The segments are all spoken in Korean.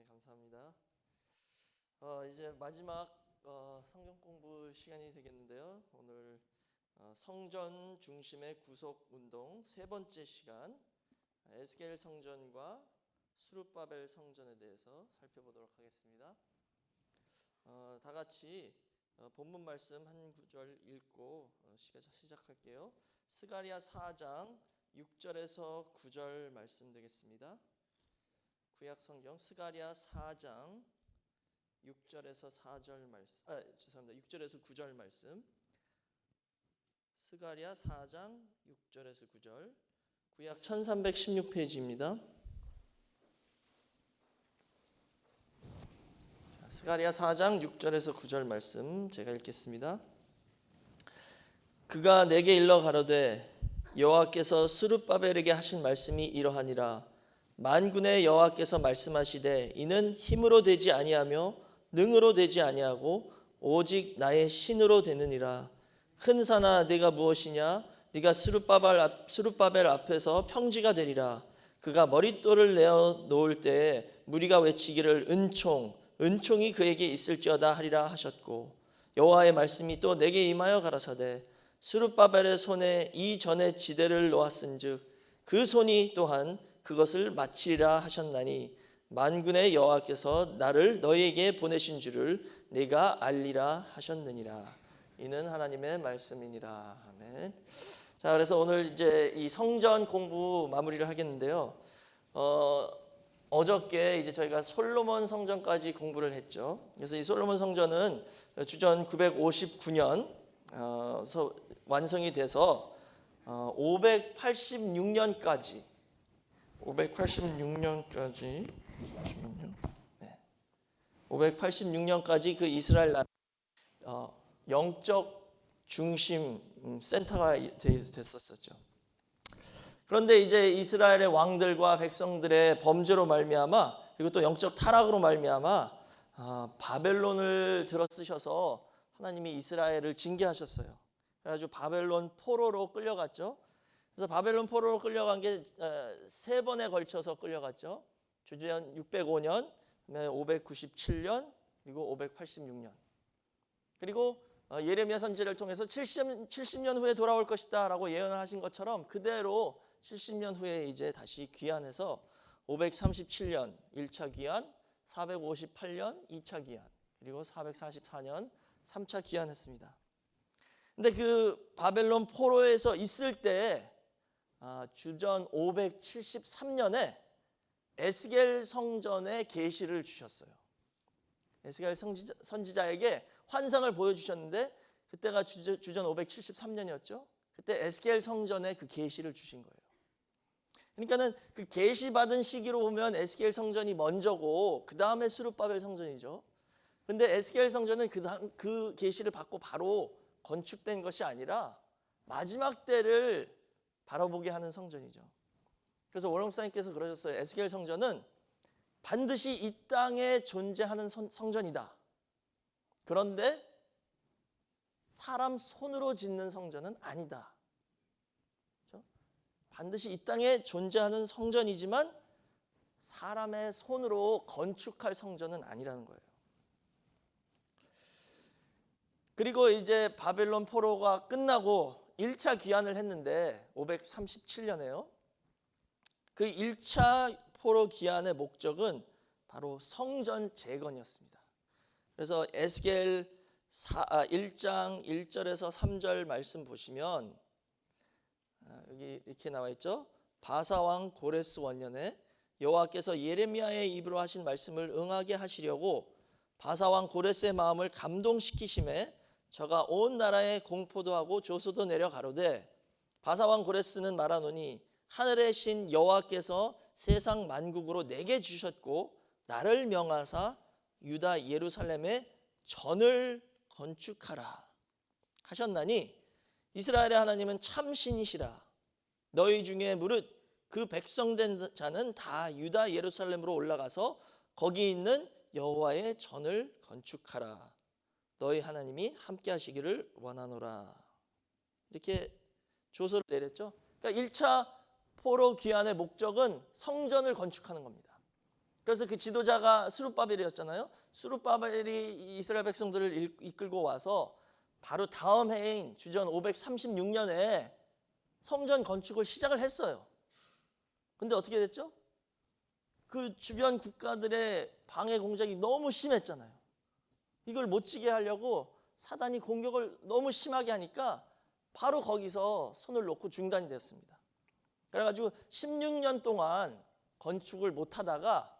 감사합니다. 이제 마지막 성경 공부 시간이 되겠는데요. 오늘 성전 중심의 구속 운동 세 번째 시간, 에스겔 성전과 스룹바벨 성전에 대해서 살펴보도록 하겠습니다. 다 같이 본문 말씀 한 구절 읽고 시작할게요. 스가랴 4장 6절에서 9절 말씀 되겠습니다. 구약 성경 스가랴 4장 6절에서 4절 말씀. 6절에서 9절 말씀. 스가랴 4장 6절에서 9절. 구약 1316페이지입니다. 스가랴 4장 6절에서 9절 말씀 제가 읽겠습니다. 그가 내게 일러 가로되 여호와께서 스룹바벨에게 하신 말씀이 이러하니라. 만군의 여호와께서 말씀하시되 이는 힘으로 되지 아니하며 능으로 되지 아니하고 오직 나의 신으로 되느니라. 큰 산아 네가 무엇이냐? 네가 스룹바벨 앞에서 평지가 되리라. 그가 머릿돌을 내어 놓을 때에 무리가 외치기를 은총이 그에게 있을지어다 하리라 하셨고, 여호와의 말씀이 또 내게 임하여 가라사대 스룹바벨의 손에 이전에 지대를 놓았은즉 그 손이 또한 그것을 마치리라 하셨나니 만군의 여호와께서 나를 너희에게 보내신 줄을 내가 알리라 하셨느니라. 이는 하나님의 말씀이니라. 아멘. 자, 그래서 오늘 이제 이 성전 공부 마무리를 하겠는데요. 어저께 이제 저희가 솔로몬 성전까지 공부를 했죠. 그래서 이 솔로몬 성전은 주전 959년 완성이 돼서 586년까지 네. 586년까지 그 이스라엘 나라 영적 중심 센터가 됐었죠. 그런데 이제 이스라엘의 왕들과 백성들의 범죄로 말미암아, 그리고 또 영적 타락으로 말미암아 바벨론을 들어쓰셔서 하나님이 이스라엘을 징계하셨어요. 그래가지고 바벨론 포로로 끌려갔죠. 그래서 바벨론 포로로 끌려간 게 세 번에 걸쳐서 끌려갔죠. 주전 605년, 597년, 그리고 586년. 그리고 예레미야 선지자를 통해서 70년 후에 돌아올 것이다 라고 예언을 하신 것처럼 그대로 70년 후에 이제 다시 귀환해서 537년 1차 귀환, 458년 2차 귀환, 그리고 444년 3차 귀환했습니다. 근데 그 바벨론 포로에서 있을 때 주전 573년에 에스겔 성전의 계시를 주셨어요. 에스겔 선지자에게 환상을 보여주셨는데 그때가 주전 573년이었죠. 그때 에스겔 성전의 그 계시를 주신 거예요. 그러니까는 그 계시 받은 시기로 보면 에스겔 성전이 먼저고 그 다음에 스룹바벨 성전이죠. 근데 에스겔 성전은 그 계시를 받고 바로 건축된 것이 아니라 마지막 때를 바라보게 하는 성전이죠. 그래서 원로 목사님께서 그러셨어요. 에스겔 성전은 반드시 이 땅에 존재하는 성전이다. 그런데 사람 손으로 짓는 성전은 아니다. 그렇죠? 반드시 이 땅에 존재하는 성전이지만 사람의 손으로 건축할 성전은 아니라는 거예요. 그리고 이제 바벨론 포로가 끝나고 1차 귀환을 했는데 537년에요. 그 1차 포로 귀환의 목적은 바로 성전 재건이었습니다. 그래서 에스겔 1장 1절에서 3절 말씀 보시면 여기 이렇게 나와 있죠. 바사왕 고레스 원년에 여호와께서 예레미야의 입으로 하신 말씀을 응하게 하시려고 바사왕 고레스의 마음을 감동시키심에 저가 온 나라에 공포도 하고 조소도 내려 가로되 바사왕 고레스는 말하노니 하늘의 신 여호와께서 세상 만국으로 내게 주셨고 나를 명하사 유다 예루살렘에 전을 건축하라 하셨나니 이스라엘의 하나님은 참 신이시라. 너희 중에 무릇 그 백성된 자는 다 유다 예루살렘으로 올라가서 거기 있는 여호와의 전을 건축하라. 너희 하나님이 함께 하시기를 원하노라. 이렇게 조서를 내렸죠. 그러니까 1차 포로 귀환의 목적은 성전을 건축하는 겁니다. 그래서 그 지도자가 스룹바벨이었잖아요. 스룹바벨이 이스라엘 백성들을 이끌고 와서 바로 다음 해인 주전 536년에 성전 건축을 시작을 했어요. 근데 어떻게 됐죠? 그 주변 국가들의 방해 공작이 너무 심했잖아요. 이걸 못 지게 하려고 사단이 공격을 너무 심하게 하니까 바로 거기서 손을 놓고 중단이 됐습니다. 그래가지고 16년 동안 건축을 못 하다가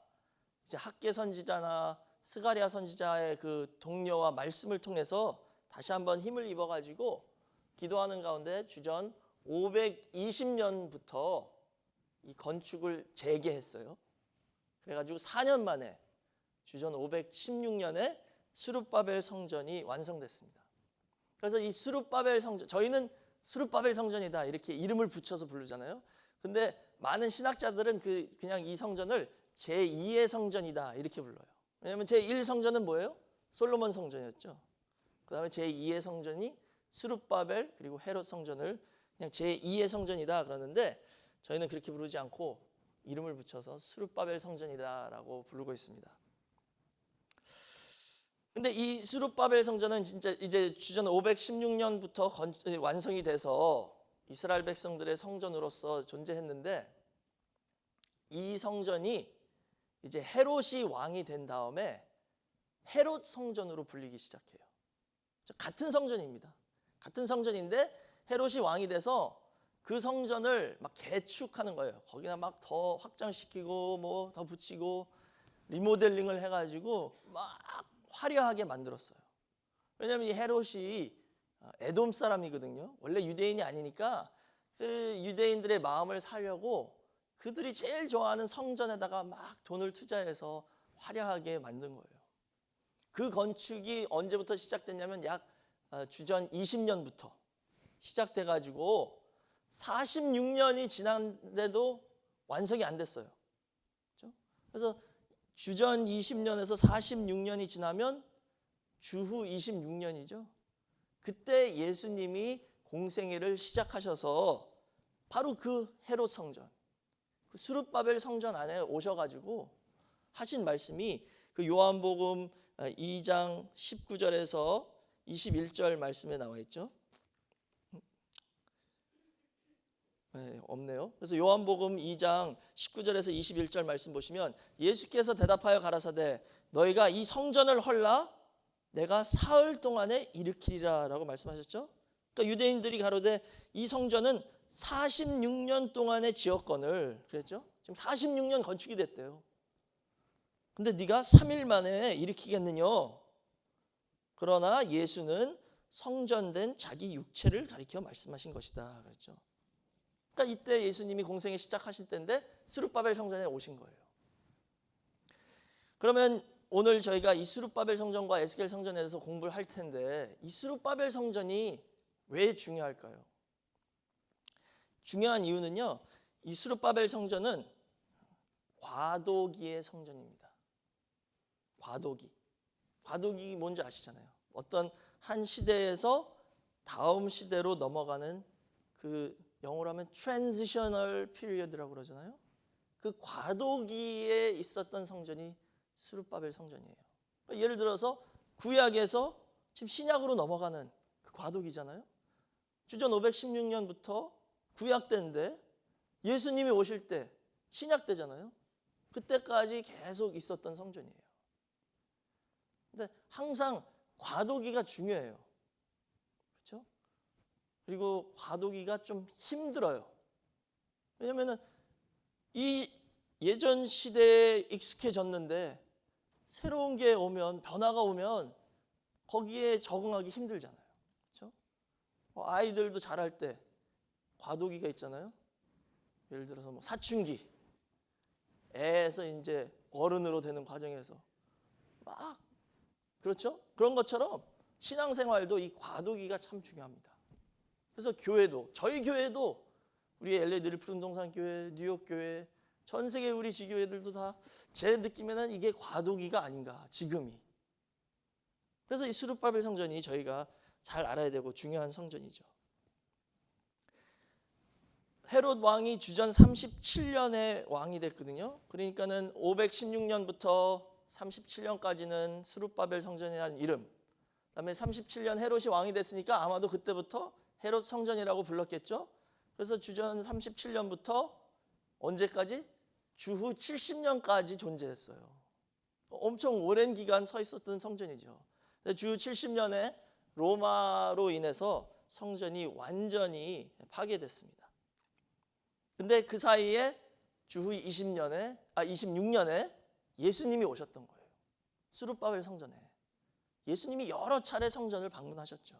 이제 학개 선지자나 스가랴 선지자의 그 동료와 말씀을 통해서 다시 한번 힘을 입어가지고 기도하는 가운데 주전 520년부터 이 건축을 재개했어요. 그래가지고 4년 만에 주전 516년에 스룹바벨 성전이 완성됐습니다. 그래서 이 스룹바벨 성전, 저희는 스룹바벨 성전이다 이렇게 이름을 붙여서 부르잖아요. 근데 많은 신학자들은 그냥 이 성전을 제2의 성전이다 이렇게 불러요. 왜냐하면 제1 성전은 뭐예요? 솔로몬 성전이었죠. 그 다음에 제2의 성전이 스룹바벨 그리고 헤롯 성전을 그냥 제2의 성전이다 그러는데 저희는 그렇게 부르지 않고 이름을 붙여서 스룹바벨 성전이다라고 부르고 있습니다. 근데 이 스룹바벨 성전은 진짜 이제 주전 516년부터 완성이 돼서 이스라엘 백성들의 성전으로서 존재했는데 이 성전이 이제 헤롯이 왕이 된 다음에 헤롯 성전으로 불리기 시작해요. 같은 성전입니다. 같은 성전인데 헤롯이 왕이 돼서 그 성전을 막 개축하는 거예요. 거기다 막 더 확장시키고 뭐 더 붙이고 리모델링을 해가지고 막 화려하게 만들었어요. 왜냐하면 이 헤롯이 에돔 사람이거든요. 원래 유대인이 아니니까 그 유대인들의 마음을 사려고 그들이 제일 좋아하는 성전에다가 막 돈을 투자해서 화려하게 만든 거예요. 그 건축이 언제부터 시작됐냐면 약 주전 20년부터 시작돼가지고 46년이 지났는데도 완성이 안 됐어요. 그렇죠? 그래서 주전 20년에서 46년이 지나면 주후 26년이죠. 그때 예수님이 공생애를 시작하셔서 바로 그 헤롯 성전, 그 스룹바벨 성전 안에 오셔가지고 하신 말씀이 그 요한복음 2장 19절에서 21절 말씀에 나와 있죠. 네, 없네요. 그래서 요한복음 2장 19절에서 21절 말씀 보시면 예수께서 대답하여 가라사대 너희가 이 성전을 헐라 내가 사흘 동안에 일으키리라 라고 말씀하셨죠. 그러니까 유대인들이 가로되 이 성전은 46년 동안의 지었건을 그랬죠. 지금 46년 건축이 됐대요. 근데 네가 3일 만에 일으키겠느냐. 그러나 예수는 성전된 자기 육체를 가리켜 말씀하신 것이다 그랬죠. 그러니까 이때 예수님이 공생애 시작하실 때인데 스룹바벨 성전에 오신 거예요. 그러면 오늘 저희가 이 스룹바벨 성전과 에스겔 성전에 대해서 공부를 할 텐데 이 스룹바벨 성전이 왜 중요할까요? 중요한 이유는요. 이 스룹바벨 성전은 과도기의 성전입니다. 과도기 뭔지 아시잖아요. 어떤 한 시대에서 다음 시대로 넘어가는 그 영어로 하면 transitional period라고 그러잖아요. 그 과도기에 있었던 성전이 스룹바벨 성전이에요. 그러니까 예를 들어서 구약에서 지금 신약으로 넘어가는 그 과도기잖아요. 주전 516년부터 구약 때인데 예수님이 오실 때 신약 때잖아요. 그때까지 계속 있었던 성전이에요. 근데 항상 과도기가 중요해요. 그렇죠? 그리고 과도기가 좀 힘들어요. 왜냐면은 이 예전 시대에 익숙해졌는데 새로운 게 오면 변화가 오면 거기에 적응하기 힘들잖아요. 그렇죠? 아이들도 자랄 때 과도기가 있잖아요. 예를 들어서 뭐 사춘기 애에서 이제 어른으로 되는 과정에서 막 그렇죠? 그런 것처럼 신앙생활도 이 과도기가 참 중요합니다. 그래서 교회도 저희 교회도 우리 LA 늘 푸른 동산 교회, 뉴욕 교회, 전 세계 우리 지교회들도 다 제 느낌에는 이게 과도기가 아닌가 지금이. 그래서 이 스룹바벨 성전이 저희가 잘 알아야 되고 중요한 성전이죠. 헤롯 왕이 주전 37년에 왕이 됐거든요. 그러니까는 516년부터 37년까지는 스룹바벨 성전이라는 이름, 그다음에 37년 헤롯이 왕이 됐으니까 아마도 그때부터 헤롯 성전이라고 불렀겠죠. 그래서 주전 37년부터 언제까지? 주후 70년까지 존재했어요. 엄청 오랜 기간 서 있었던 성전이죠. 주후 70년에 로마로 인해서 성전이 완전히 파괴됐습니다. 근데 그 사이에 주후 26년에 예수님이 오셨던 거예요. 스룹바벨 성전에. 예수님이 여러 차례 성전을 방문하셨죠.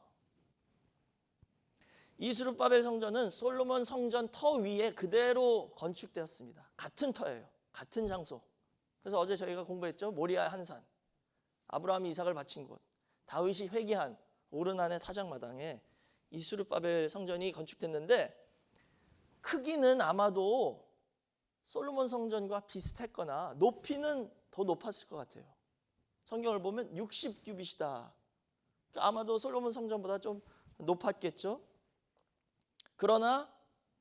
이 스룹바벨 성전은 솔로몬 성전 터 위에 그대로 건축되었습니다. 같은 터예요. 같은 장소. 그래서 어제 저희가 공부했죠. 모리아 한산, 아브라함이 이삭을 바친 곳, 다윗이 회개한 오르난의 타작마당에 이 스룹바벨 성전이 건축됐는데 크기는 아마도 솔로몬 성전과 비슷했거나 높이는 더 높았을 것 같아요. 성경을 보면 60규빗이다. 아마도 솔로몬 성전보다 좀 높았겠죠. 그러나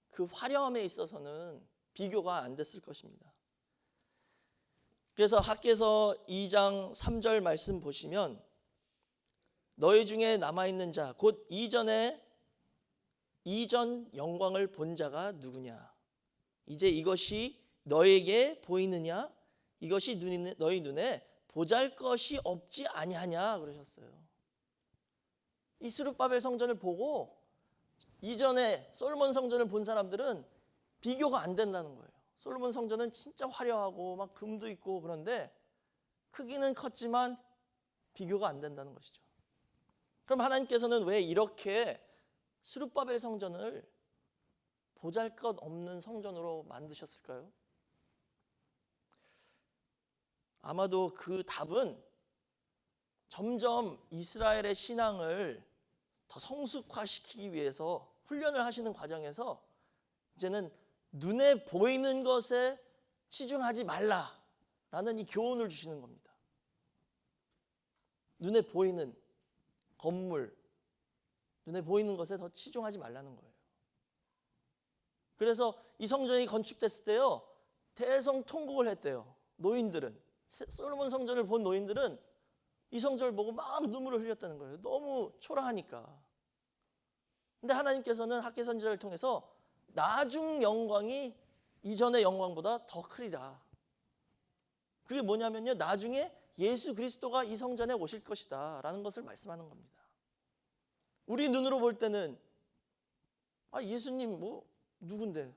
그 화려함에 있어서는 비교가 안 됐을 것입니다. 그래서 학개서 2장 3절 말씀 보시면 너희 중에 남아있는 자 곧 이전 영광을 본 자가 누구냐? 이제 이것이 너에게 보이느냐? 이것이 너희 눈에 보잘것이 없지 아니하냐 그러셨어요. 이 스룹바벨 성전을 보고 이전에 솔로몬 성전을 본 사람들은 비교가 안 된다는 거예요. 솔로몬 성전은 진짜 화려하고 막 금도 있고 그런데 크기는 컸지만 비교가 안 된다는 것이죠. 그럼 하나님께서는 왜 이렇게 스룹바벨 성전을 보잘것없는 성전으로 만드셨을까요? 아마도 그 답은 점점 이스라엘의 신앙을 더 성숙화시키기 위해서 훈련을 하시는 과정에서 이제는 눈에 보이는 것에 치중하지 말라라는 이 교훈을 주시는 겁니다. 눈에 보이는 건물, 눈에 보이는 것에 더 치중하지 말라는 거예요. 그래서 이 성전이 건축됐을 때요, 대성통곡을 했대요. 노인들은, 솔로몬 성전을 본 노인들은 이 성전을 보고 막 눈물을 흘렸다는 거예요. 너무 초라하니까. 근데 하나님께서는 학개선지자를 통해서 나중 영광이 이전의 영광보다 더 크리라. 그게 뭐냐면요, 나중에 예수 그리스도가 이 성전에 오실 것이다 라는 것을 말씀하는 겁니다. 우리 눈으로 볼 때는 예수님 뭐 누군데?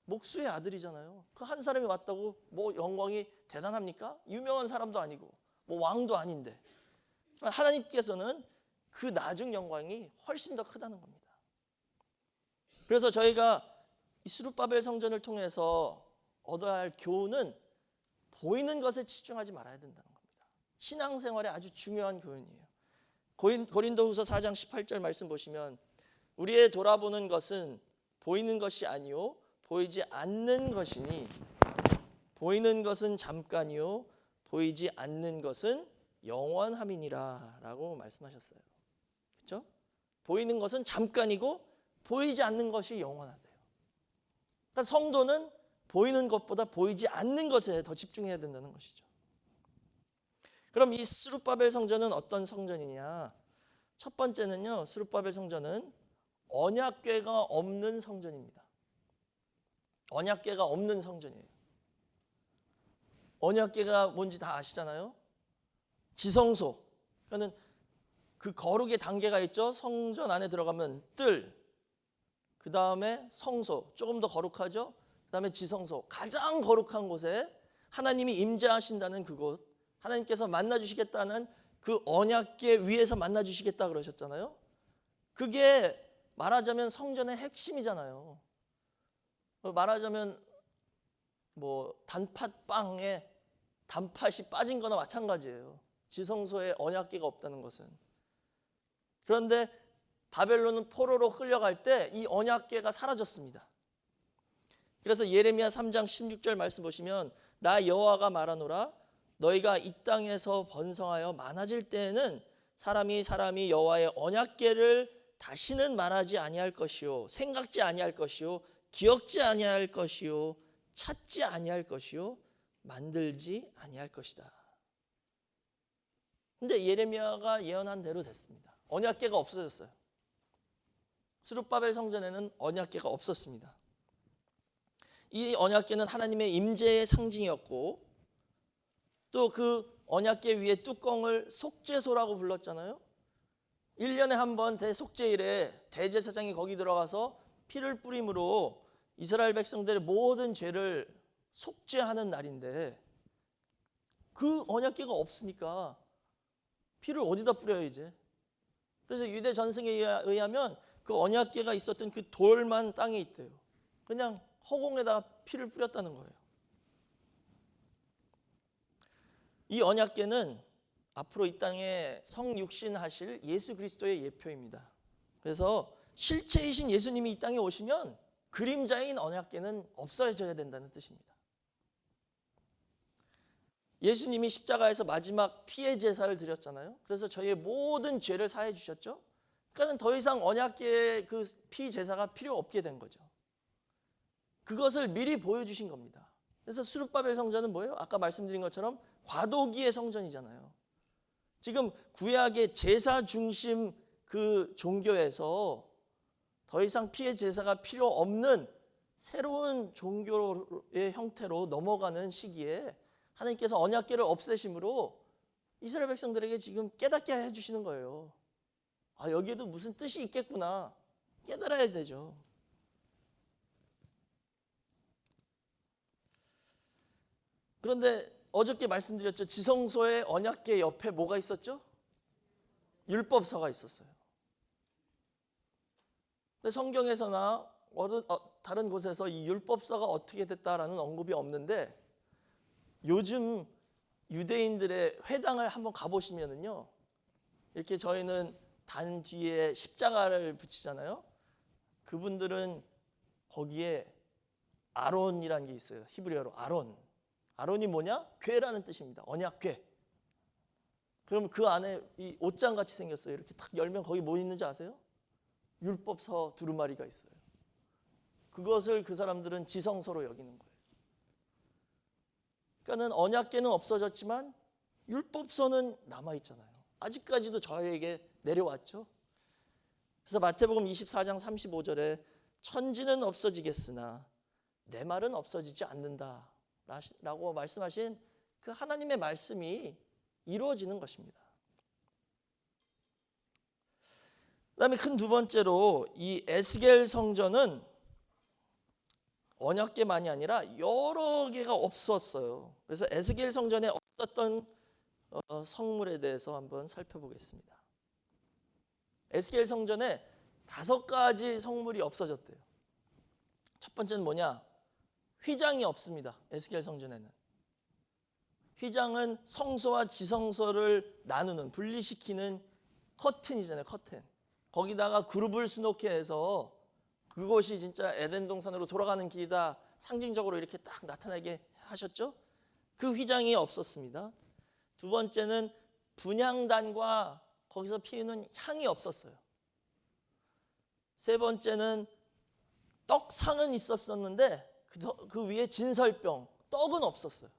목수의 아들이잖아요. 그 한 사람이 왔다고 뭐 영광이 대단합니까? 유명한 사람도 아니고 뭐 왕도 아닌데. 하나님께서는 그 나중 영광이 훨씬 더 크다는 겁니다. 그래서 저희가 이 스룹바벨 성전을 통해서 얻어야 할 교훈은 보이는 것에 치중하지 말아야 된다는 겁니다. 신앙생활에 아주 중요한 교훈이에요. 고린도후서 4장 18절 말씀 보시면 우리의 돌아보는 것은 보이는 것이 아니요 보이지 않는 것이니 보이는 것은 잠깐이요 보이지 않는 것은 영원함이니라 라고 말씀하셨어요. 그렇죠? 보이는 것은 잠깐이고 보이지 않는 것이 영원하대요. 그러니까 성도는 보이는 것보다 보이지 않는 것에 더 집중해야 된다는 것이죠. 그럼 이 스룹바벨 성전은 어떤 성전이냐? 첫 번째는요, 스룹바벨 성전은 언약궤가 없는 성전입니다. 언약궤가 없는 성전이에요. 언약궤가 뭔지 다 아시잖아요. 지성소. 그러니까는 그 거룩의 단계가 있죠. 성전 안에 들어가면 뜰, 그 다음에 성소, 조금 더 거룩하죠. 그 다음에 지성소, 가장 거룩한 곳에 하나님이 임재하신다는 그곳, 하나님께서 만나주시겠다는 그 언약궤 위에서 만나주시겠다 그러셨잖아요. 그게 말하자면 성전의 핵심이잖아요. 말하자면 뭐 단팥빵에 단팥이 빠진 거나 마찬가지예요. 지성소에 언약궤가 없다는 것은. 그런데 바벨론은 포로로 끌려갈 때 이 언약궤가 사라졌습니다. 그래서 예레미야 3장 16절 말씀 보시면 나 여호와가 말하노라 너희가 이 땅에서 번성하여 많아질 때에는 사람이 여호와의 언약궤를 다시는 말하지 아니할 것이요 생각지 아니할 것이요 기억지 아니할 것이요 찾지 아니할 것이요 만들지 아니할 것이다. 근데 예레미야가 예언한 대로 됐습니다. 언약궤가 없어졌어요. 스룹바벨 성전에는 언약궤가 없었습니다. 이 언약궤는 하나님의 임재의 상징이었고, 또 그 언약궤 위에 뚜껑을 속죄소라고 불렀잖아요. 1년에 한 번 대속죄일에 대제사장이 거기 들어가서 피를 뿌림으로 이스라엘 백성들의 모든 죄를 속죄하는 날인데, 그 언약궤가 없으니까 피를 어디다 뿌려요 이제. 그래서 유대 전승에 의하면 그 언약궤가 있었던 그 돌만 땅에 있대요. 그냥 허공에다가 피를 뿌렸다는 거예요. 이 언약궤는 앞으로 이 땅에 성육신하실 예수 그리스도의 예표입니다. 그래서 실체이신 예수님이 이 땅에 오시면 그림자인 언약궤는 없어져야 된다는 뜻입니다. 예수님이 십자가에서 마지막 피의 제사를 드렸잖아요. 그래서 저희의 모든 죄를 사해 주셨죠. 그러니까 더 이상 언약궤의 그 피 제사가 필요 없게 된 거죠. 그것을 미리 보여주신 겁니다. 그래서 스룹바벨 성전은 뭐예요? 아까 말씀드린 것처럼 과도기의 성전이잖아요. 지금 구약의 제사 중심 그 종교에서 더 이상 피의 제사가 필요 없는 새로운 종교의 형태로 넘어가는 시기에 하나님께서 언약궤를 없애심으로 이스라엘 백성들에게 지금 깨닫게 해주시는 거예요. 아, 여기에도 무슨 뜻이 있겠구나 깨달아야 되죠. 그런데 어저께 말씀드렸죠. 지성소의 언약궤 옆에 뭐가 있었죠? 율법서가 있었어요. 근데 성경에서나 다른 곳에서 이 율법서가 어떻게 됐다라는 언급이 없는데, 요즘 유대인들의 회당을 한번 가보시면은요, 이렇게 저희는 단 뒤에 십자가를 붙이잖아요. 그분들은 거기에 아론이라는 게 있어요. 히브리어로 아론. 아론이 뭐냐? 궤라는 뜻입니다. 언약궤. 그럼 그 안에 이 옷장 같이 생겼어요. 이렇게 탁 열면 거기 뭐 있는지 아세요? 율법서 두루마리가 있어요. 그것을 그 사람들은 지성서로 여기는 거예요. 그러니까는 언약궤는 없어졌지만 율법서는 남아 있잖아요. 아직까지도 저희에게 내려왔죠. 그래서 마태복음 24장 35절에 천지는 없어지겠으나 내 말은 없어지지 않는다 라고 말씀하신 그 하나님의 말씀이 이루어지는 것입니다. 그다음에 큰 두 번째로 이 에스겔 성전은 언약궤만이 아니라 여러 개가 없었어요. 그래서 에스겔 성전에 없었던 성물에 대해서 한번 살펴보겠습니다. 에스겔 성전에 5가지 성물이 없어졌대요. 첫 번째는 뭐냐? 휘장이 없습니다. 에스겔 성전에는. 휘장은 성소와 지성소를 나누는, 분리시키는 커튼이잖아요. 커튼. 거기다가 그룹을 수놓게 해서 그것이 진짜 에덴 동산으로 돌아가는 길이다 상징적으로 이렇게 딱 나타나게 하셨죠. 그 휘장이 없었습니다. 두 번째는 분향단과 거기서 피우는 향이 없었어요. 세 번째는 떡상은 있었는데 그 위에 진설병, 떡은 없었어요.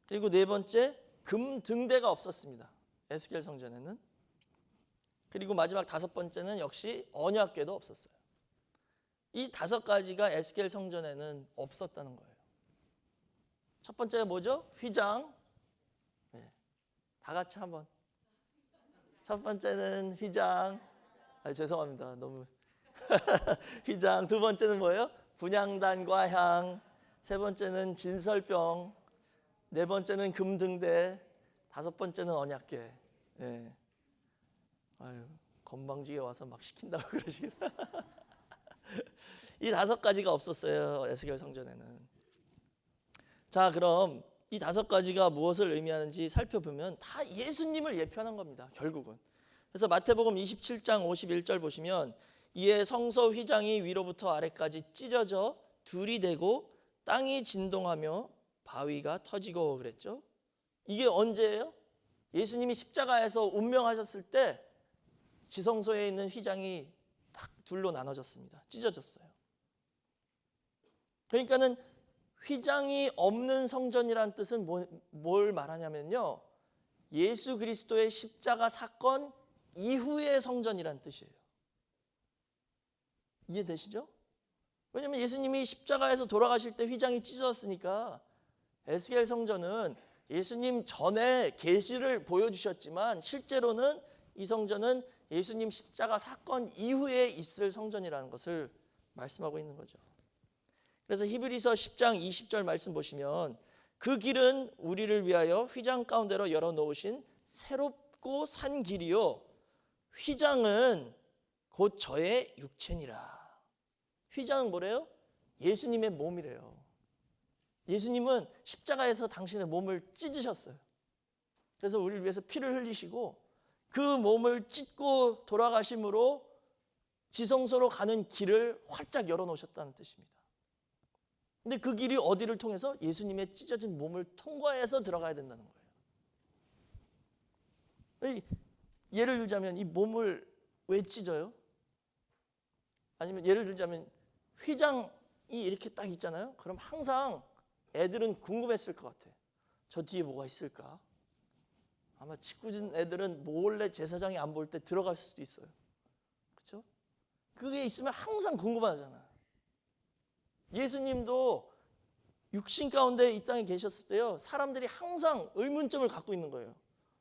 그리고 네 번째, 금 등대가 없었습니다. 에스겔 성전에는. 그리고 마지막 5번째는 역시 언약궤도 없었어요. 이 5가지가 에스겔 성전에는 없었다는 거예요. 첫 번째가 뭐죠? 휘장. 네. 다 같이 한번. 첫 번째는 휘장. 죄송합니다. 너무 휘장. 두 번째는 뭐예요? 분향단과 향. 세 번째는 진설병. 네 번째는 금등대. 5번째는 언약궤. 네. 아유, 건방지게 와서 막 시킨다고 그러시겠다. 이 5가지가 없었어요. 에스겔 성전에는. 자, 그럼 이 5가지가 무엇을 의미하는지 살펴보면 다 예수님을 예표하는 겁니다. 결국은. 그래서 마태복음 27장 51절 보시면 이에 성소 휘장이 위로부터 아래까지 찢어져 둘이 되고 땅이 진동하며 바위가 터지고 그랬죠. 이게 언제예요? 예수님이 십자가에서 운명하셨을 때 지성소에 있는 휘장이 딱 둘로 나눠졌습니다. 찢어졌어요. 그러니까는 휘장이 없는 성전이란 뜻은 뭘 말하냐면요, 예수 그리스도의 십자가 사건 이후의 성전이란 뜻이에요. 이해되시죠? 왜냐하면 예수님이 십자가에서 돌아가실 때 휘장이 찢어졌으니까 에스겔 성전은 예수님 전에 계시를 보여주셨지만 실제로는 이 성전은 예수님 십자가 사건 이후에 있을 성전이라는 것을 말씀하고 있는 거죠. 그래서 히브리서 10장 20절 말씀 보시면 그 길은 우리를 위하여 휘장 가운데로 열어놓으신 새롭고 산 길이요 휘장은 곧 저의 육체니라. 휘장은 뭐래요? 예수님의 몸이래요. 예수님은 십자가에서 당신의 몸을 찢으셨어요. 그래서 우리를 위해서 피를 흘리시고 그 몸을 찢고 돌아가심으로 지성소로 가는 길을 활짝 열어놓으셨다는 뜻입니다. 근데 그 길이 어디를 통해서? 예수님의 찢어진 몸을 통과해서 들어가야 된다는 거예요. 예를 들자면 이 몸을 왜 찢어요? 아니면 예를 들자면 휘장이 이렇게 딱 있잖아요. 그럼 항상 애들은 궁금했을 것 같아. 저 뒤에 뭐가 있을까? 아마 짓궂은 애들은 몰래 제사장이 안 볼 때 들어갈 수도 있어요. 그렇죠? 그게 있으면 항상 궁금하잖아. 예수님도 육신 가운데 이 땅에 계셨을 때요, 사람들이 항상 의문점을 갖고 있는 거예요.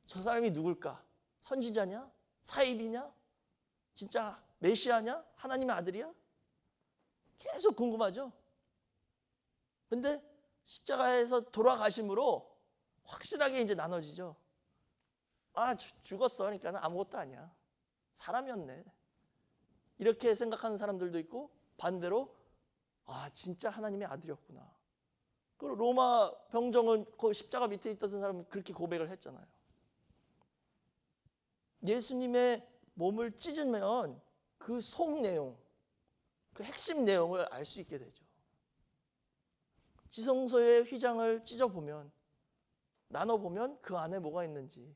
저 사람이 누굴까? 선지자냐? 사입이냐? 진짜 메시아냐? 하나님의 아들이야? 계속 궁금하죠. 근데 십자가에서 돌아가심으로 확실하게 이제 나눠지죠. 아, 죽었어. 그러니까 아무것도 아니야. 사람이었네. 이렇게 생각하는 사람들도 있고, 반대로 아, 진짜 하나님의 아들이었구나. 그리고 로마 병정은 그 십자가 밑에 있던 사람은 그렇게 고백을 했잖아요. 예수님의 몸을 찢으면 그 속 내용, 그 핵심 내용을 알 수 있게 되죠. 지성소의 휘장을 찢어보면, 나눠보면 그 안에 뭐가 있는지.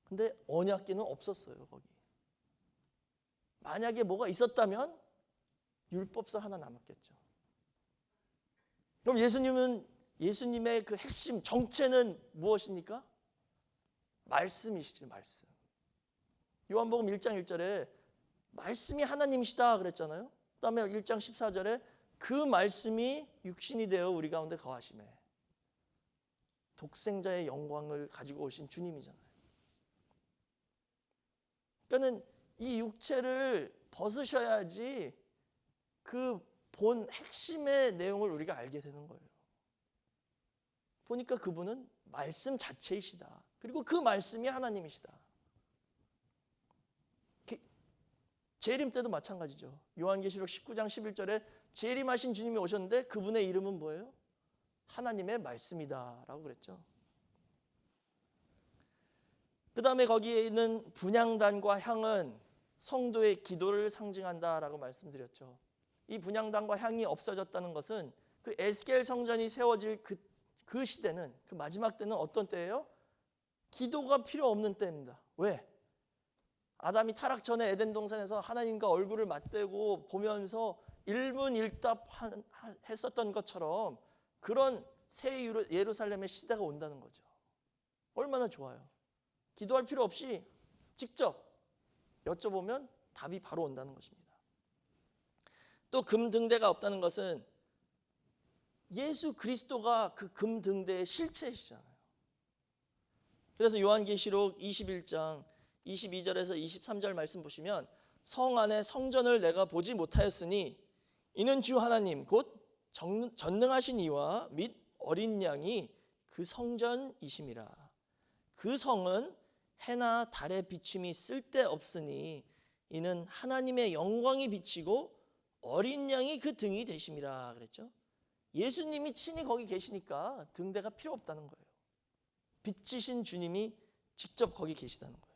근데 언약궤는 없었어요, 거기. 만약에 뭐가 있었다면 율법서 하나 남았겠죠. 그럼 예수님의 그 핵심 정체는 무엇입니까? 말씀이시죠, 말씀. 요한복음 1장 1절에 말씀이 하나님이시다 그랬잖아요. 그다음에 1장 14절에 그 말씀이 육신이 되어 우리 가운데 거하시매. 독생자의 영광을 가지고 오신 주님이잖아요. 그러니까는 이 육체를 벗으셔야지 그 본 핵심의 내용을 우리가 알게 되는 거예요. 보니까 그분은 말씀 자체이시다. 그리고 그 말씀이 하나님이시다. 재림 때도 마찬가지죠. 요한계시록 19장 11절에 재림하신 주님이 오셨는데 그분의 이름은 뭐예요? 하나님의 말씀이다 라고 그랬죠. 그 다음에 거기에 있는 분향단과 향은 성도의 기도를 상징한다라고 말씀드렸죠. 이 분향단과 향이 없어졌다는 것은 그 에스겔 성전이 세워질 그 시대는, 그 마지막 때는 어떤 때예요? 기도가 필요 없는 때입니다. 왜? 아담이 타락 전에 에덴 동산에서 하나님과 얼굴을 맞대고 보면서 일문일답 했었던 것처럼 그런 새 예루살렘의 시대가 온다는 거죠. 얼마나 좋아요. 기도할 필요 없이 직접 여쭤보면 답이 바로 온다는 것입니다. 또 금등대가 없다는 것은 예수 그리스도가 그 금등대의 실체이시잖아요. 그래서 요한계시록 21장 22절에서 23절 말씀 보시면 성 안에 성전을 내가 보지 못하였으니 이는 주 하나님 곧 전능하신 이와 및 어린 양이 그 성전이심이라. 그 성은 해나 달의 비침이 쓸데없으니 이는 하나님의 영광이 비치고 어린 양이 그 등이 되심이라 그랬죠. 예수님이 친히 거기 계시니까 등대가 필요 없다는 거예요. 빛이신 주님이 직접 거기 계시다는 거예요.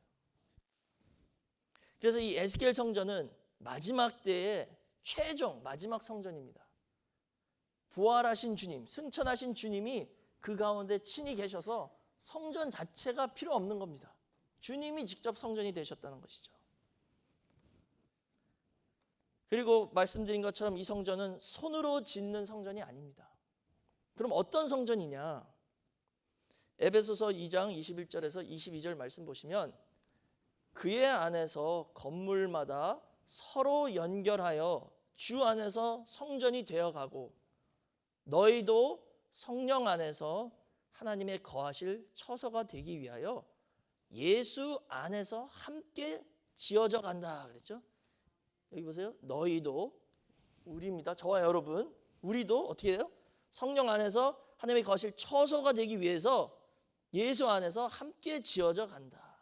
그래서 이 에스겔 성전은 마지막 때의 최종 마지막 성전입니다. 부활하신 주님, 승천하신 주님이 그 가운데 친히 계셔서 성전 자체가 필요 없는 겁니다. 주님이 직접 성전이 되셨다는 것이죠. 그리고 말씀드린 것처럼 이 성전은 손으로 짓는 성전이 아닙니다. 그럼 어떤 성전이냐? 에베소서 2장 21절에서 22절 말씀 보시면 그의 안에서 건물마다 서로 연결하여 주 안에서 성전이 되어가고 너희도 성령 안에서 하나님의 거하실 처소가 되기 위하여 예수 안에서 함께 지어져 간다 그랬죠. 여기 보세요. 너희도, 우리입니다. 저와 여러분, 우리도 어떻게 해요? 성령 안에서 하나님의 거하실 처소가 되기 위해서 예수 안에서 함께 지어져 간다.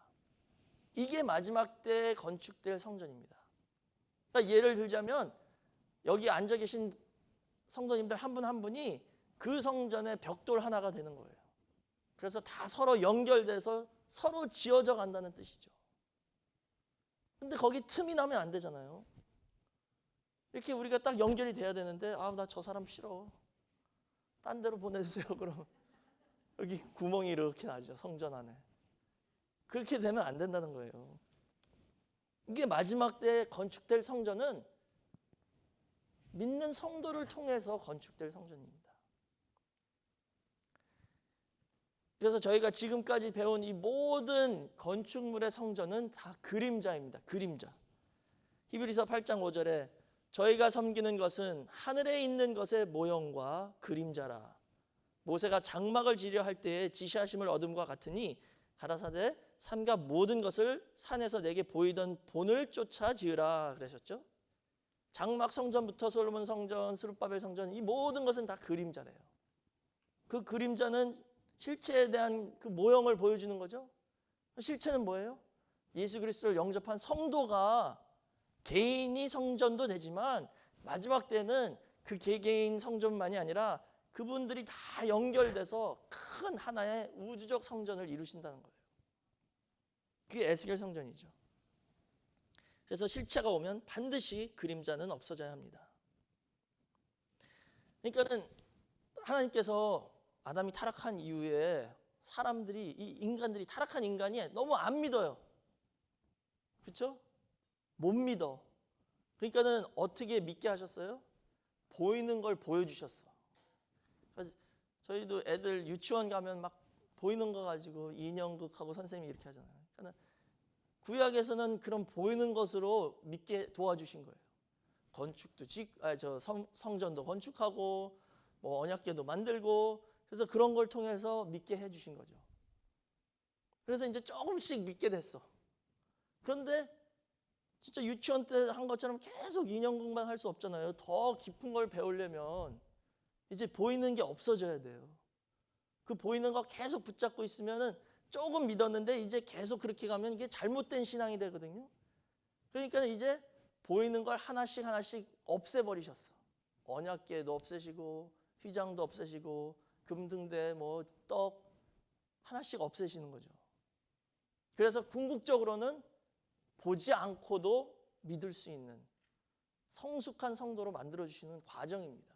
이게 마지막 때 건축될 성전입니다. 그러니까 예를 들자면 여기 앉아 계신 성도님들 한 분 한 분이 그 성전의 벽돌 하나가 되는 거예요. 그래서 다 서로 연결돼서 서로 지어져 간다는 뜻이죠. 근데 거기 틈이 나면 안 되잖아요. 이렇게 우리가 딱 연결이 돼야 되는데 나 저 사람 싫어. 딴 데로 보내주세요. 그럼 여기 구멍이 이렇게 나죠. 성전 안에. 그렇게 되면 안 된다는 거예요. 이게 마지막 때 건축될 성전은 믿는 성도를 통해서 건축될 성전입니다. 그래서 저희가 지금까지 배운 이 모든 건축물의 성전은 다 그림자입니다. 그림자. 히브리서 8장 5절에 저희가 섬기는 것은 하늘에 있는 것의 모형과 그림자라. 모세가 장막을 지려 할 때에 지시하심을 얻음과 같으니 가라사대 삼가 모든 것을 산에서 내게 보이던 본을 쫓아 지으라 그러셨죠. 장막 성전부터 솔로몬 성전, 스룹바벨 성전 이 모든 것은 다 그림자래요. 그 그림자는 실체에 대한 그 모형을 보여주는 거죠. 실체는 뭐예요? 예수 그리스도를 영접한 성도가 개인이 성전도 되지만 마지막 때는 그 개개인 성전만이 아니라 그분들이 다 연결돼서 큰 하나의 우주적 성전을 이루신다는 거예요. 그게 에스겔 성전이죠. 그래서 실체가 오면 반드시 그림자는 없어져야 합니다. 그러니까는 하나님께서 아담이 타락한 이후에 사람들이 이 인간들이 타락한 인간이 너무 안 믿어요. 그렇죠? 못 믿어. 그러니까는 어떻게 믿게 하셨어요? 보이는 걸 보여주셨어. 저희도 애들 유치원 가면 막 보이는 거 가지고 인형극하고 선생님이 이렇게 하잖아요. 그러니까 구약에서는 그런 보이는 것으로 믿게 도와주신 거예요. 건축도 성전도 건축하고 뭐 언약궤도 만들고 그래서 그런 걸 통해서 믿게 해주신 거죠. 그래서 이제 조금씩 믿게 됐어. 그런데 진짜 유치원 때 한 것처럼 계속 인형극만 할 수 없잖아요. 더 깊은 걸 배우려면 이제 보이는 게 없어져야 돼요. 그 보이는 거 계속 붙잡고 있으면은 조금 믿었는데 이제 계속 그렇게 가면 이게 잘못된 신앙이 되거든요. 그러니까 이제 보이는 걸 하나씩 없애버리셨어. 언약궤도 없애시고 휘장도 없애시고 금등대 뭐 떡 하나씩 없애시는 거죠. 그래서 궁극적으로는 보지 않고도 믿을 수 있는 성숙한 성도로 만들어주시는 과정입니다.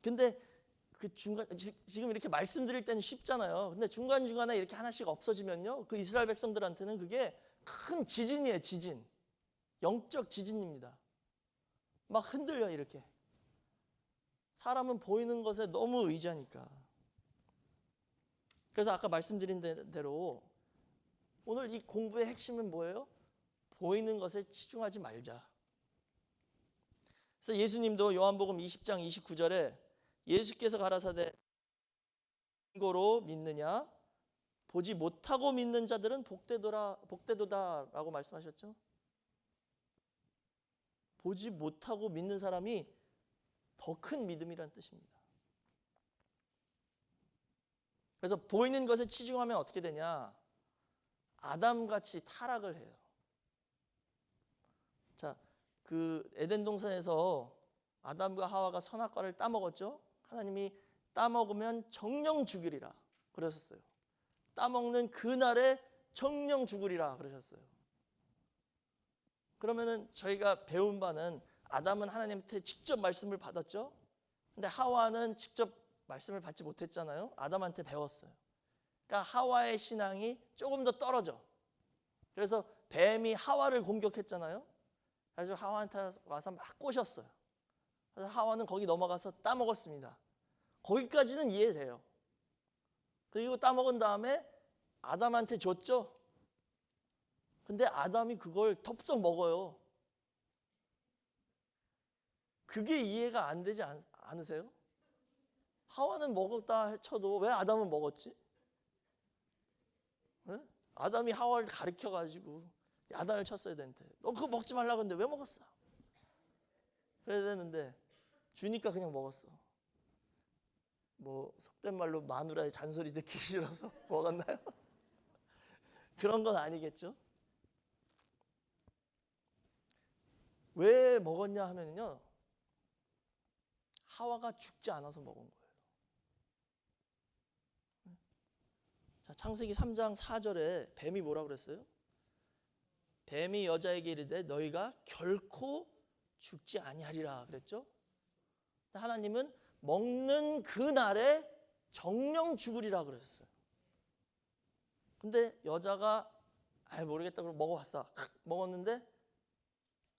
근데 그 중간, 지금 이렇게 말씀드릴 때는 쉽잖아요. 근데 중간중간에 이렇게 하나씩 없어지면요. 그 이스라엘 백성들한테는 그게 큰 지진이에요, 지진. 영적 지진입니다. 막 흔들려, 이렇게. 사람은 보이는 것에 너무 의지하니까. 그래서 아까 말씀드린 대로 오늘 이 공부의 핵심은 뭐예요? 보이는 것에 치중하지 말자. 그래서 예수님도 요한복음 20장 29절에 예수께서 가라사대 고로 믿느냐 보지 못하고 믿는 자들은 복되도다라고 말씀하셨죠. 보지 못하고 믿는 사람이 더 큰 믿음이라는 뜻입니다. 그래서 보이는 것에 치중하면 어떻게 되냐? 아담같이 타락을 해요. 자, 그 에덴 동산에서 아담과 하와가 선악과를 따먹었죠. 하나님이 따먹으면 정령 죽으리라 그러셨어요. 따먹는 그날에 정령 죽으리라 그러셨어요. 그러면은 저희가 배운 바는 아담은 하나님한테 직접 말씀을 받았죠. 근데 하와는 직접 말씀을 받지 못했잖아요. 아담한테 배웠어요. 그러니까 하와의 신앙이 조금 더 떨어져. 그래서 뱀이 하와를 공격했잖아요. 그래서 하와한테 와서 막 꼬셨어요. 그래서 하와는 거기 넘어가서 따먹었습니다. 거기까지는 이해돼요. 그리고 따먹은 다음에 아담한테 줬죠. 근데 아담이 그걸 덥석 먹어요. 그게 이해가 안 되지 않으세요? 하와는 먹었다 쳐도 왜 아담은 먹었지? 네? 아담이 하와를 가르쳐가지고 야단을 쳤어야 되는데 너 그거 먹지 말라고 했는데 왜 먹었어? 그래야 되는데 주니까 그냥 먹었어. 뭐 속된 말로 마누라의 잔소리 듣기 싫어서 먹었나요? 그런 건 아니겠죠? 왜 먹었냐 하면요, 하와가 죽지 않아서 먹은 거예요. 자, 창세기 3장 4절에 뱀이 뭐라고 그랬어요? 뱀이 여자에게 이르되 너희가 결코 죽지 아니하리라 그랬죠? 하나님은 먹는 그 날에 정령 죽으리라 그러셨어요. 근데 여자가 모르겠다 그러고 먹어봤어. 먹었는데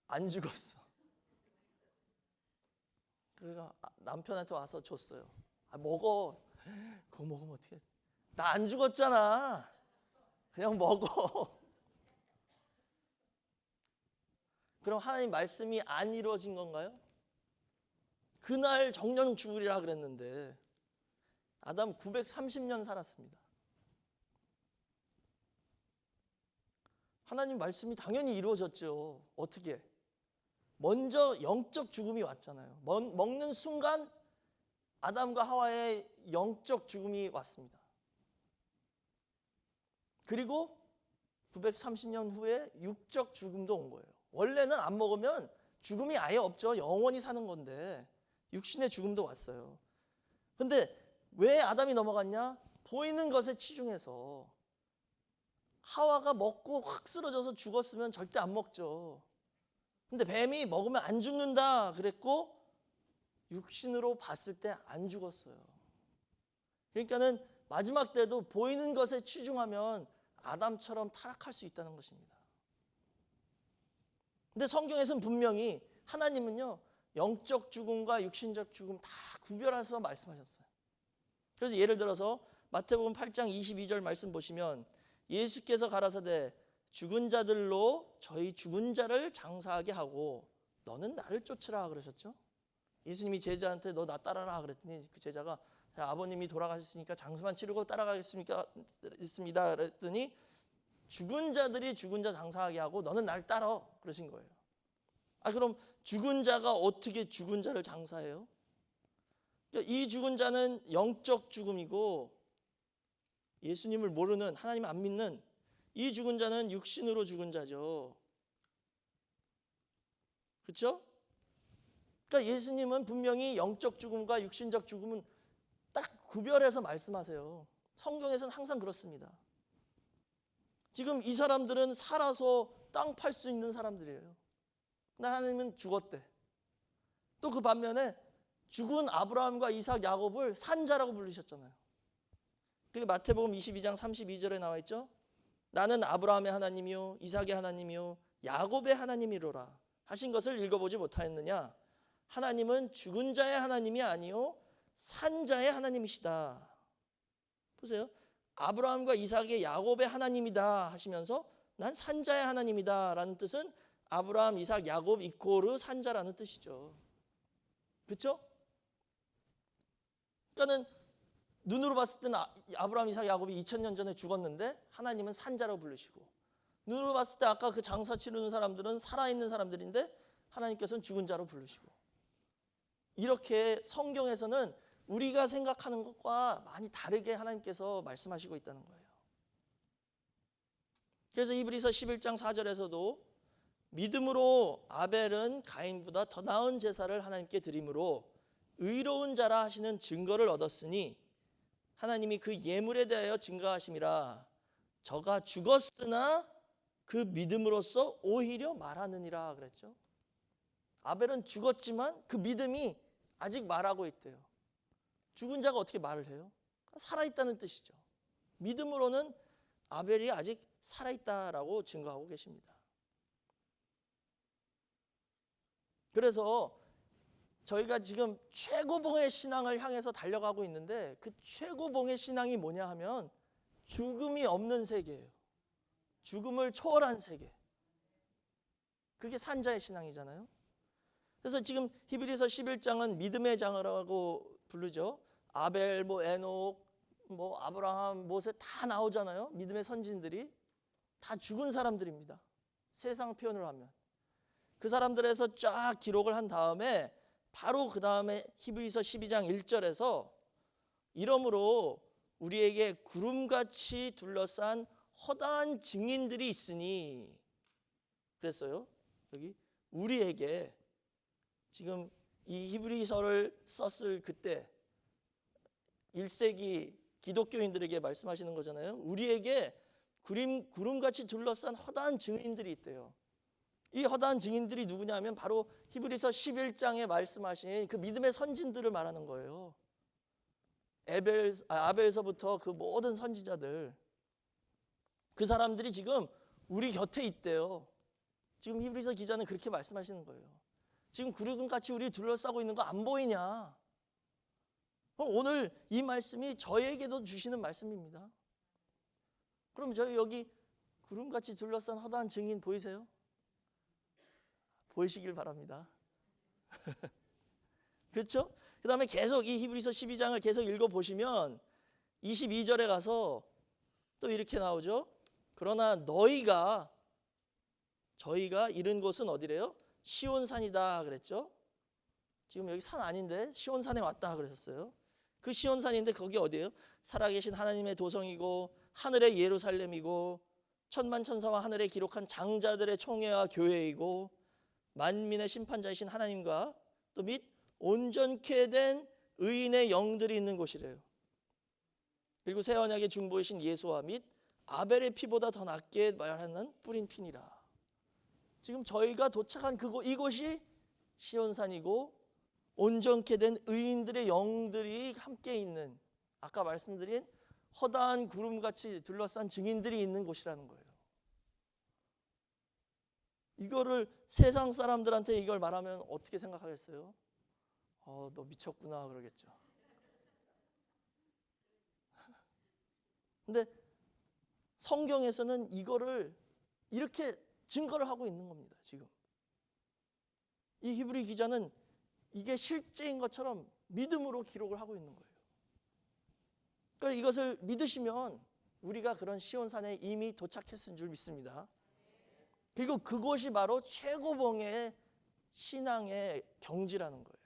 안 죽었어. 그러니까 남편한테 와서 줬어요. 먹어. 그거 먹으면 어떻게? 나 안 죽었잖아. 그냥 먹어. 그럼 하나님 말씀이 안 이루어진 건가요? 그날 정령 죽으리라 그랬는데 아담 930년 살았습니다. 하나님 말씀이 당연히 이루어졌죠. 어떻게? 먼저 영적 죽음이 왔잖아요. 먹는 순간 아담과 하와의 영적 죽음이 왔습니다. 그리고 930년 후에 육적 죽음도 온 거예요. 원래는 안 먹으면 죽음이 아예 없죠. 영원히 사는 건데 육신의 죽음도 왔어요. 근데 왜 아담이 넘어갔냐? 보이는 것에 치중해서. 하와가 먹고 확 쓰러져서 죽었으면 절대 안 먹죠. 근데 뱀이 먹으면 안 죽는다 그랬고 육신으로 봤을 때 안 죽었어요. 그러니까는 마지막 때도 보이는 것에 치중하면 아담처럼 타락할 수 있다는 것입니다. 근데 성경에서는 분명히 하나님은요, 영적 죽음과 육신적 죽음 다 구별해서 말씀하셨어요. 그래서 예를 들어서 마태복음 8장 22절 말씀 보시면 예수께서 가라사대 죽은 자들로 저희 죽은 자를 장사하게 하고 너는 나를 쫓으라 그러셨죠. 예수님이 제자한테 너 나 따라라 그랬더니 그 제자가 아버님이 돌아가셨으니까 장사만 치르고 따라가겠습니까? 있습니다. 그랬더니 죽은 자들이 죽은 자 장사하게 하고 너는 날 따라 그러신 거예요. 그럼 죽은 자가 어떻게 죽은 자를 장사해요? 이 죽은 자는 영적 죽음이고 예수님을 모르는, 하나님 안 믿는 이 죽은 자는 육신으로 죽은 자죠. 그렇죠? 그러니까 예수님은 분명히 영적 죽음과 육신적 죽음은 딱 구별해서 말씀하세요. 성경에서는 항상 그렇습니다. 지금 이 사람들은 살아서 땅 팔 수 있는 사람들이에요. 근데 하나님은 죽었대. 또 그 반면에 죽은 아브라함과 이삭, 야곱을 산자라고 부르셨잖아요. 그게 마태복음 22장 32절에 나와 있죠. 나는 아브라함의 하나님이요 이삭의 하나님이요 야곱의 하나님이로라 하신 것을 읽어보지 못하였느냐. 하나님은 죽은 자의 하나님이 아니요 산자의 하나님이시다. 보세요. 아브라함과 이삭의 야곱의 하나님이다 하시면서 난 산자의 하나님이다 라는 뜻은 아브라함, 이삭, 야곱 이코르 산자라는 뜻이죠. 그렇죠? 그러니까는 눈으로 봤을 때는 아브라함, 이삭, 야곱이 2000년 전에 죽었는데 하나님은 산자라고 부르시고, 눈으로 봤을 때 아까 그 장사 치르는 사람들은 살아있는 사람들인데 하나님께서는 죽은 자로 부르시고, 이렇게 성경에서는 우리가 생각하는 것과 많이 다르게 하나님께서 말씀하시고 있다는 거예요. 그래서 히브리서 11장 4절에서도 믿음으로 아벨은 가인보다 더 나은 제사를 하나님께 드림으로 의로운 자라 하시는 증거를 얻었으니 하나님이 그 예물에 대하여 증거하심이라. 저가 죽었으나 그 믿음으로써 오히려 말하느니라 그랬죠. 아벨은 죽었지만 그 믿음이 아직 말하고 있대요. 죽은 자가 어떻게 말을 해요? 살아있다는 뜻이죠. 믿음으로는 아벨이 아직 살아있다라고 증거하고 계십니다. 그래서 저희가 지금 최고봉의 신앙을 향해서 달려가고 있는데 그 최고봉의 신앙이 뭐냐 하면 죽음이 없는 세계예요. 죽음을 초월한 세계. 그게 산자의 신앙이잖아요. 그래서 지금 히브리서 11장은 믿음의 장이라고 부르죠. 아벨, 에녹, 아브라함, 모세 다 나오잖아요. 믿음의 선진들이 다 죽은 사람들입니다. 세상 표현으로 하면. 그 사람들에서 쫙 기록을 한 다음에 바로 그 다음에 히브리서 12장 1절에서 이러므로 우리에게 구름같이 둘러싼 허다한 증인들이 있으니 그랬어요. 여기 우리에게 지금 이 히브리서를 썼을 그때 1세기 기독교인들에게 말씀하시는 거잖아요. 우리에게 구름같이 둘러싼 허다한 증인들이 있대요. 이 허다한 증인들이 누구냐면 바로 히브리서 11장에 말씀하신 그 믿음의 선진들을 말하는 거예요. 아벨서부터 그 모든 선지자들, 그 사람들이 지금 우리 곁에 있대요. 지금 히브리서 기자는 그렇게 말씀하시는 거예요. 지금 구름같이 우리 둘러싸고 있는 거 안 보이냐? 오늘 이 말씀이 저에게도 주시는 말씀입니다. 그럼 저희 여기 구름같이 둘러싼 허다한 증인 보이세요? 보이시길 바랍니다. 그렇죠? 그 다음에 계속 이 히브리서 12장을 계속 읽어보시면 22절에 가서 또 이렇게 나오죠. 그러나 저희가 이른 곳은 어디래요? 시온산이다 그랬죠. 지금 여기 산 아닌데 시온산에 왔다 그러셨어요. 그 시온산인데 거기 어디예요? 살아계신 하나님의 도성이고 하늘의 예루살렘이고 천만천사와 하늘에 기록한 장자들의 총회와 교회이고 만민의 심판자이신 하나님과 또 및 온전케 된 의인의 영들이 있는 곳이래요. 그리고 새 언약의 중보이신 예수와 및 아벨의 피보다 더 낫게 말하는 뿌린 피니라. 지금 저희가 도착한 이곳이 시온산이고 온전케 된 의인들의 영들이 함께 있는, 아까 말씀드린 허다한 구름같이 둘러싼 증인들이 있는 곳이라는 거예요. 이거를 세상 사람들한테 이걸 말하면 어떻게 생각하겠어요? 너 미쳤구나 그러겠죠. 근데 성경에서는 이거를 이렇게 증거를 하고 있는 겁니다. 지금 이 히브리 기자는 이게 실제인 것처럼 믿음으로 기록을 하고 있는 거예요. 그러니까 이것을 믿으시면 우리가 그런 시온산에 이미 도착했은 줄 믿습니다. 그리고 그곳이 바로 최고봉의 신앙의 경지라는 거예요.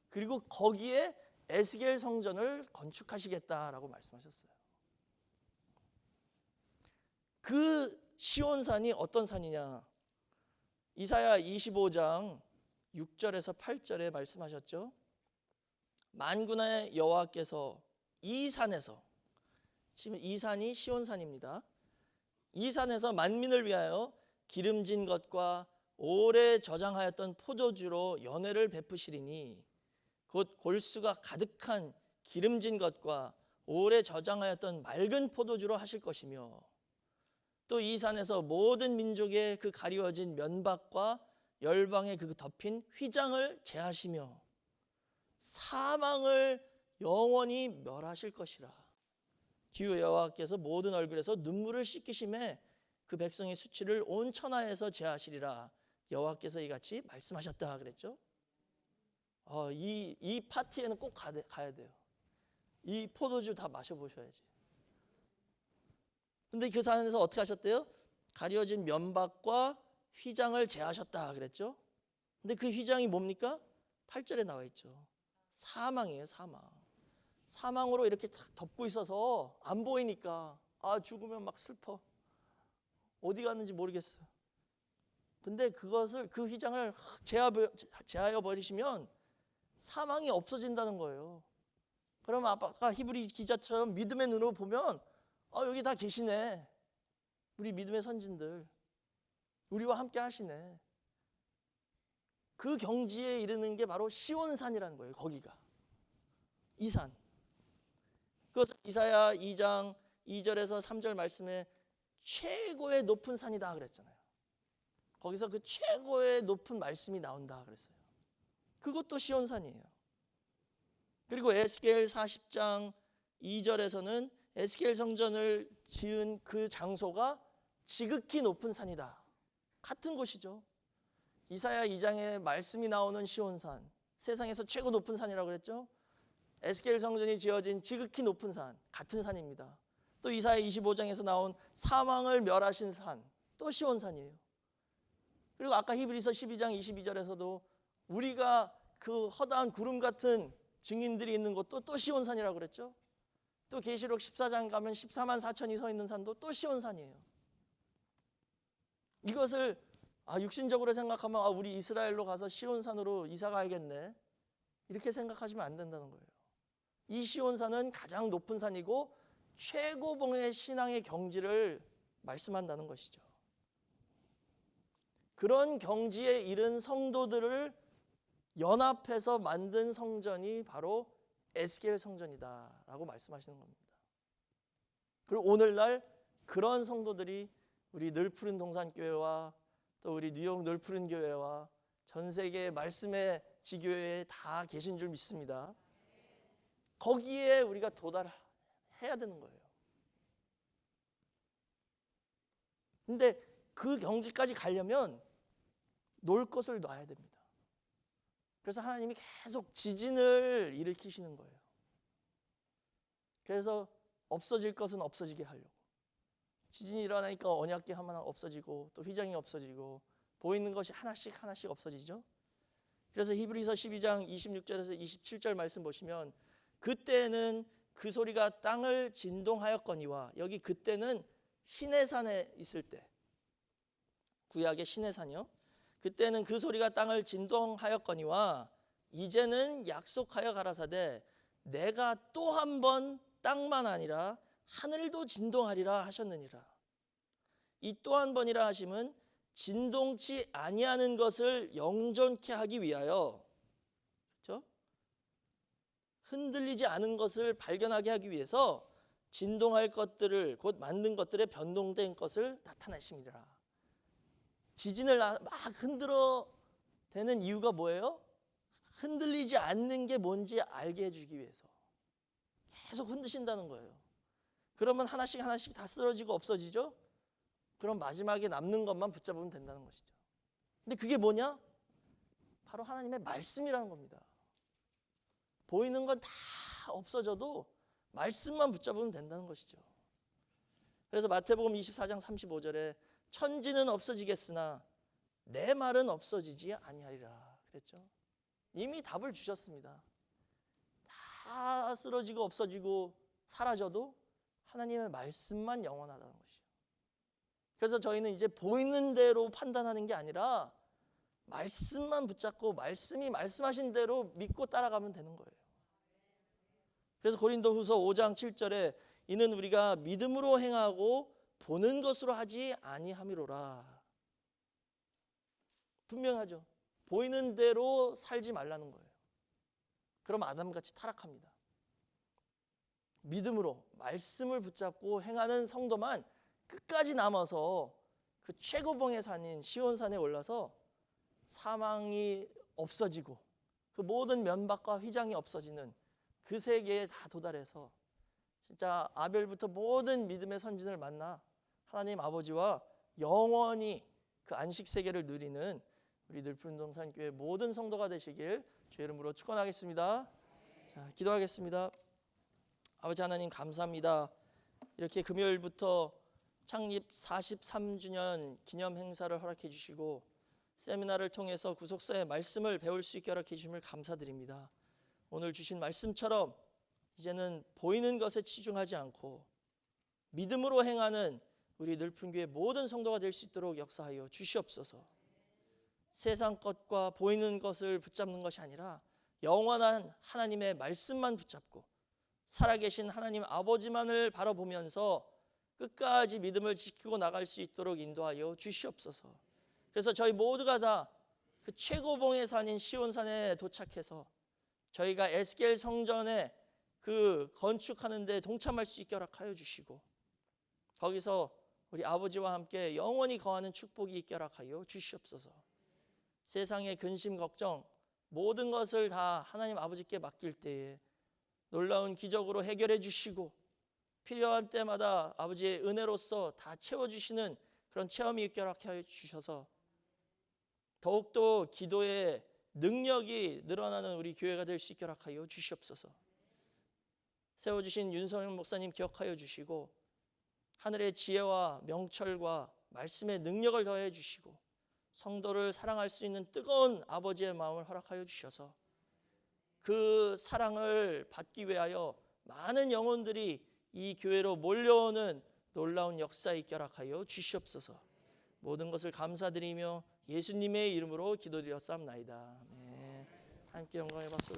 그리고 거기에 에스겔 성전을 건축하시겠다라고 말씀하셨어요. 그 시온산이 어떤 산이냐? 이사야 25장 6절에서 8절에 말씀하셨죠. 만군의 여호와께서 이 산에서, 지금 이 산이 시온산입니다. 이 산에서 만민을 위하여 기름진 것과 오래 저장하였던 포도주로 연회를 베푸시리니 곧 골수가 가득한 기름진 것과 오래 저장하였던 맑은 포도주로 하실 것이며 또 이 산에서 모든 민족의 그 가리워진 면박과 열방의 그 덮인 휘장을 제하시며 사망을 영원히 멸하실 것이라. 주 여호와께서 모든 얼굴에서 눈물을 씻기심에 그 백성의 수치를 온 천하에서 제하시리라. 여호와께서 이같이 말씀하셨다 그랬죠. 이 파티에는 꼭 가야 돼요. 이 포도주 다 마셔보셔야지. 근데 그 산에서 어떻게 하셨대요? 가려진 면박과 휘장을 제하셨다 그랬죠. 근데 그 휘장이 뭡니까? 8절에 나와 있죠. 사망이에요. 사망으로 이렇게 탁 덮고 있어서 안 보이니까 죽으면 막 슬퍼. 어디 갔는지 모르겠어요. 근데 그 휘장을 제하여 버리시면 사망이 없어진다는 거예요. 그럼 아까 히브리 기자처럼 믿음의 눈으로 보면 여기 다 계시네. 우리 믿음의 선진들. 우리와 함께 하시네. 그 경지에 이르는 게 바로 시온산이라는 거예요. 거기가. 이 산. 그것을 이사야 2장 2절에서 3절 말씀에 최고의 높은 산이다 그랬잖아요. 거기서 그 최고의 높은 말씀이 나온다 그랬어요. 그것도 시온산이에요. 그리고 에스겔 40장 2절에서는 에스겔 성전을 지은 그 장소가 지극히 높은 산이다. 같은 곳이죠. 이사야 2장에 말씀이 나오는 시온산, 세상에서 최고 높은 산이라고 그랬죠. 에스겔 성전이 지어진 지극히 높은 산, 같은 산입니다. 또 이사야 25장에서 나온 사망을 멸하신 산, 또 시온산이에요. 그리고 아까 히브리서 12장 22절에서도 우리가 그 허다한 구름 같은 증인들이 있는 곳도 또 시온산이라고 그랬죠. 또 계시록 14장 가면 14만 4천이 서 있는 산도 또 시온산이에요. 이것을 육신적으로 생각하면 우리 이스라엘로 가서 시온산으로 이사 가야겠네, 이렇게 생각하시면 안 된다는 거예요. 이 시온산은 가장 높은 산이고 최고봉의 신앙의 경지를 말씀한다는 것이죠. 그런 경지에 이른 성도들을 연합해서 만든 성전이 바로 에스겔 성전이다라고 말씀하시는 겁니다. 그리고 오늘날 그런 성도들이 우리 늘푸른 동산교회와 또 우리 뉴욕 늘푸른 교회와 전 세계 말씀의 지교회에 다 계신 줄 믿습니다. 거기에 우리가 도달해야 되는 거예요. 근데 그 경지까지 가려면 놓을 것을 놔야 됩니다. 그래서 하나님이 계속 지진을 일으키시는 거예요. 그래서 없어질 것은 없어지게 하려고. 지진이 일어나니까 언약궤 하나 없어지고 또 휘장이 없어지고 보이는 것이 하나씩 하나씩 없어지죠. 그래서 히브리서 12장 26절에서 27절 말씀 보시면 그때는 그 소리가 땅을 진동하였거니와, 여기 그때는 시내산에 있을 때, 구약의 시내산이요. 그때는 그 소리가 땅을 진동하였거니와 이제는 약속하여 가라사대 내가 또 한 번 땅만 아니라 하늘도 진동하리라 하셨느니라. 이 또 한 번이라 하심은 진동치 아니하는 것을 영존케 하기 위하여, 그렇죠? 흔들리지 않은 것을 발견하게 하기 위해서 진동할 것들을, 곧 만든 것들의 변동된 것을 나타내심이라. 지진을 막 흔들어 대는 이유가 뭐예요? 흔들리지 않는 게 뭔지 알게 해주기 위해서 계속 흔드신다는 거예요. 그러면 하나씩 하나씩 다 쓰러지고 없어지죠. 그럼 마지막에 남는 것만 붙잡으면 된다는 것이죠. 근데 그게 뭐냐? 바로 하나님의 말씀이라는 겁니다. 보이는 건 다 없어져도 말씀만 붙잡으면 된다는 것이죠. 그래서 마태복음 24장 35절에 천지는 없어지겠으나 내 말은 없어지지 아니하리라 그랬죠. 이미 답을 주셨습니다. 다 쓰러지고 없어지고 사라져도 하나님의 말씀만 영원하다는 것이죠. 그래서 저희는 이제 보이는 대로 판단하는 게 아니라 말씀만 붙잡고 말씀이 말씀하신 대로 믿고 따라가면 되는 거예요. 그래서 고린도후서 5장 7절에 이는 우리가 믿음으로 행하고 보는 것으로 하지 아니함이로라. 분명하죠. 보이는 대로 살지 말라는 거예요. 그럼 아담같이 타락합니다. 믿음으로 말씀을 붙잡고 행하는 성도만 끝까지 남아서 그 최고봉의 산인 시온산에 올라서 사망이 없어지고 그 모든 면박과 휘장이 없어지는 그 세계에 다 도달해서 진짜 아벨부터 모든 믿음의 선진을 만나 하나님 아버지와 영원히 그 안식 세계를 누리는 우리 늘푸른 동산교회 모든 성도가 되시길 주의 이름으로 축원하겠습니다. 자, 기도하겠습니다. 아버지 하나님 감사합니다. 이렇게 금요일부터 창립 43주년 기념 행사를 허락해 주시고 세미나를 통해서 구속사의 말씀을 배울 수 있게 허락해 주심을 감사드립니다. 오늘 주신 말씀처럼 이제는 보이는 것에 치중하지 않고 믿음으로 행하는 우리 늘푸른 교회 모든 성도가 될 수 있도록 역사하여 주시옵소서. 세상 것과 보이는 것을 붙잡는 것이 아니라 영원한 하나님의 말씀만 붙잡고 살아계신 하나님 아버지만을 바라보면서 끝까지 믿음을 지키고 나갈 수 있도록 인도하여 주시옵소서. 그래서 저희 모두가 다 그 최고봉의 산인 시온산에 도착해서 저희가 에스겔 성전에 그 건축하는 데 동참할 수 있게 허락하여 주시고 거기서 우리 아버지와 함께 영원히 거하는 축복이 있게 허락하여 주시옵소서. 세상의 근심 걱정 모든 것을 다 하나님 아버지께 맡길 때에 놀라운 기적으로 해결해 주시고 필요할 때마다 아버지의 은혜로서 다 채워주시는 그런 체험이 있게 허락하여 주셔서 더욱더 기도의 능력이 늘어나는 우리 교회가 될 수 있게 허락하여 주시옵소서. 세워주신 윤성현 목사님 기억하여 주시고 하늘의 지혜와 명철과 말씀의 능력을 더해 주시고 성도를 사랑할 수 있는 뜨거운 아버지의 마음을 허락하여 주셔서 그 사랑을 받기 위하여 많은 영혼들이 이 교회로 몰려오는 놀라운 역사 있게 허락하여 주시옵소서. 모든 것을 감사드리며 예수님의 이름으로 기도드렸사옵나이다. 함께 영광의 박수